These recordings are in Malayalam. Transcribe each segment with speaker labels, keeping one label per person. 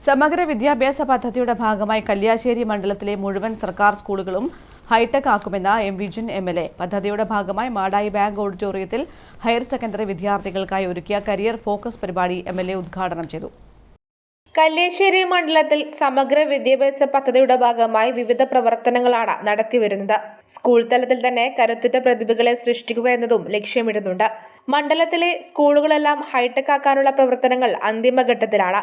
Speaker 1: സമഗ്ര വിദ്യാഭ്യാസ പദ്ധതിയുടെ ഭാഗമായി കല്യാശ്ശേരി മണ്ഡലത്തിലെ മുഴുവൻ സർക്കാർ സ്കൂളുകളും ഹൈടെക് ആക്കുമെന്ന് എം വിജിൻ എംഎൽഎ. പദ്ധതിയുടെ ഭാഗമായി മാടായി ബാങ്ക് ഓഡിറ്റോറിയത്തിൽ ഹയർ സെക്കൻഡറി വിദ്യാർത്ഥികൾക്കായി ഒരുക്കിയ കരിയർ ഫോക്കസ് പരിപാടി എംഎൽഎ ഉദ്ഘാടനം ചെയ്തു.
Speaker 2: കല്യാശ്ശേരി മണ്ഡലത്തിൽ സമഗ്ര വിദ്യാഭ്യാസ പദ്ധതിയുടെ ഭാഗമായി വിവിധ പ്രവർത്തനങ്ങളാണ് നടത്തിവരുന്നത്. സ്കൂൾ തലത്തിൽ തന്നെ കരുത്തുറ്റ പ്രതിഭകളെ സൃഷ്ടിക്കുക എന്നതും ലക്ഷ്യമിടുന്നുണ്ട്. മണ്ഡലത്തിലെ സ്കൂളുകളെല്ലാം ഹൈടെക് ആക്കാനുള്ള പ്രവർത്തനങ്ങൾ അന്തിമഘട്ടത്തിലാണ്.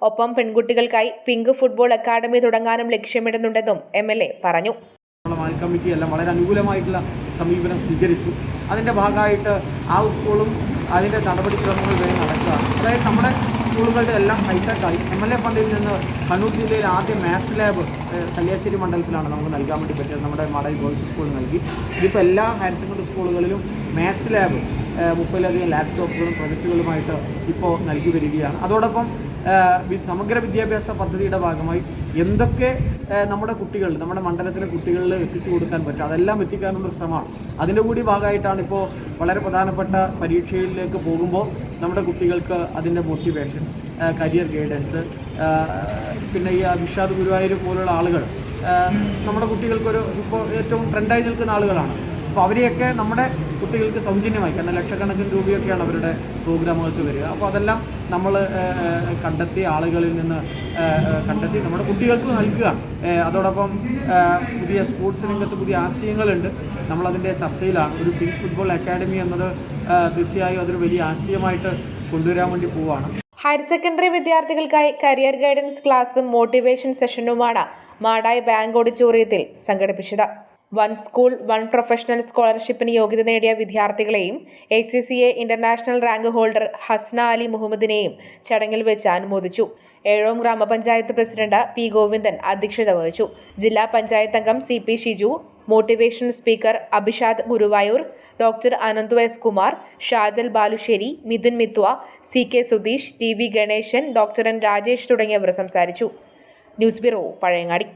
Speaker 2: ഒപ്പം പെൺകുട്ടികൾക്കായി പിങ്ക് ഫുട്ബോൾ അക്കാദമി തുടങ്ങാനും ലക്ഷ്യമിടുന്നുണ്ടെന്നും എംഎൽഎ പറഞ്ഞു.
Speaker 3: കമ്മിറ്റി എല്ലാം വളരെ അനുകൂലമായിട്ടുള്ള സമീപനം സ്വീകരിച്ചു. അതിൻ്റെ ഭാഗമായിട്ട് ആ സ്കൂളും അതിൻ്റെ നടപടിക്രമങ്ങൾ വേണ്ടി നടക്കുകയാണ്. അതായത് നമ്മുടെ സ്കൂളുകളുടെ എല്ലാം ഹൈടെക്കായി എംഎൽഎ ഫണ്ടിൽ നിന്ന് കണ്ണൂർ ജില്ലയിൽ ആദ്യം മാത്സ് ലാബ് കല്യാശ്ശേരി മണ്ഡലത്തിലാണ് നമുക്ക് നൽകാൻ വേണ്ടി പറ്റിയത്. നമ്മുടെ മാടായി ഗേൾസ് സ്കൂൾ നൽകി. ഇതിപ്പോൾ എല്ലാ ഹയർ സെക്കൻഡറി സ്കൂളുകളിലും മാത്സ് ലാബ് 30ലധികം ലാപ്ടോപ്പുകളും പ്രൊജക്റ്റുകളുമായിട്ട് ഇപ്പോൾ നൽകി വരികയാണ്. അതോടൊപ്പം സമഗ്ര വിദ്യാഭ്യാസ പദ്ധതിയുടെ ഭാഗമായി എന്തൊക്കെ നമ്മുടെ കുട്ടികൾ, നമ്മുടെ മണ്ഡലത്തിലെ കുട്ടികളിൽ എത്തിച്ചു കൊടുക്കാൻ പറ്റും, അതെല്ലാം എത്തിക്കാനുള്ള ശ്രമമാണ്. അതിൻ്റെ കൂടി ഭാഗമായിട്ടാണ് ഇപ്പോൾ വളരെ പ്രധാനപ്പെട്ട പരീക്ഷയിലേക്ക് പോകുമ്പോൾ നമ്മുടെ കുട്ടികൾക്ക് അതിൻ്റെ മോട്ടിവേഷൻ, കരിയർ ഗൈഡൻസ്, പിന്നെ ഈ വിഷാദ് ഗുരുവായൂർ പോലുള്ള ആളുകൾ നമ്മുടെ കുട്ടികൾക്കൊരു ഇപ്പോൾ ഏറ്റവും ട്രെൻഡായി നിൽക്കുന്ന ആളുകളാണ്. അപ്പോൾ അവരെയൊക്കെ നമ്മുടെ കുട്ടികൾക്ക് സൗജന്യമായി, കാരണം ലക്ഷക്കണക്കിന് രൂപയൊക്കെയാണ് അവരുടെ പ്രോഗ്രാമുകൾക്ക് വരിക. അപ്പോൾ അതെല്ലാം നമ്മൾ കണ്ടെത്തി ആളുകളിൽ നിന്ന് കണ്ടെത്തി നമ്മുടെ കുട്ടികൾക്ക് നൽകുക. അതോടൊപ്പം പുതിയ സ്പോർട്സ് രംഗത്ത് പുതിയ ആശയങ്ങളുണ്ട്, നമ്മളതിൻ്റെ ചർച്ചയിലാണ്. ഒരു പിങ്ക് ഫുട്ബോൾ അക്കാദമി എന്നത് തീർച്ചയായും അതൊരു വലിയ ആശയമായിട്ട് കൊണ്ടുവരാൻ വേണ്ടി പോവുകയാണ്.
Speaker 2: ഹയർ സെക്കൻഡറി വിദ്യാർത്ഥികൾക്കായി കരിയർ ഗൈഡൻസ് ക്ലാസും മോട്ടിവേഷൻ സെഷനുമാണ് മാടായി ബാങ്ക് ഓഡിറ്റോറിയത്തിൽ സംഘടിപ്പിച്ചത്. വൺ സ്കൂൾ വൺ പ്രൊഫഷണൽ സ്കോളർഷിപ്പിന് യോഗ്യത നേടിയ വിദ്യാർത്ഥികളെയും ACCA international rank holder Hasna Ali മുഹമ്മദിനെയും ചടങ്ങിൽ വെച്ച് അനുമോദിച്ചു. ഏഴോം ഗ്രാമപഞ്ചായത്ത് പ്രസിഡന്റ് P. ഗോവിന്ദൻ അധ്യക്ഷത വഹിച്ചു. ജില്ലാ പഞ്ചായത്ത് അംഗം CP Shiju, motivation speaker Abhishad Guruvayur, doctor Ananthu S. Kumar, Shajal Balussery, Mithun Mithwa, CK Sudheesh, TV Ganesan, doctor N. Rajesh തുടങ്ങിയവർ സംസാരിച്ചു. News bureau, Pazhayangadi.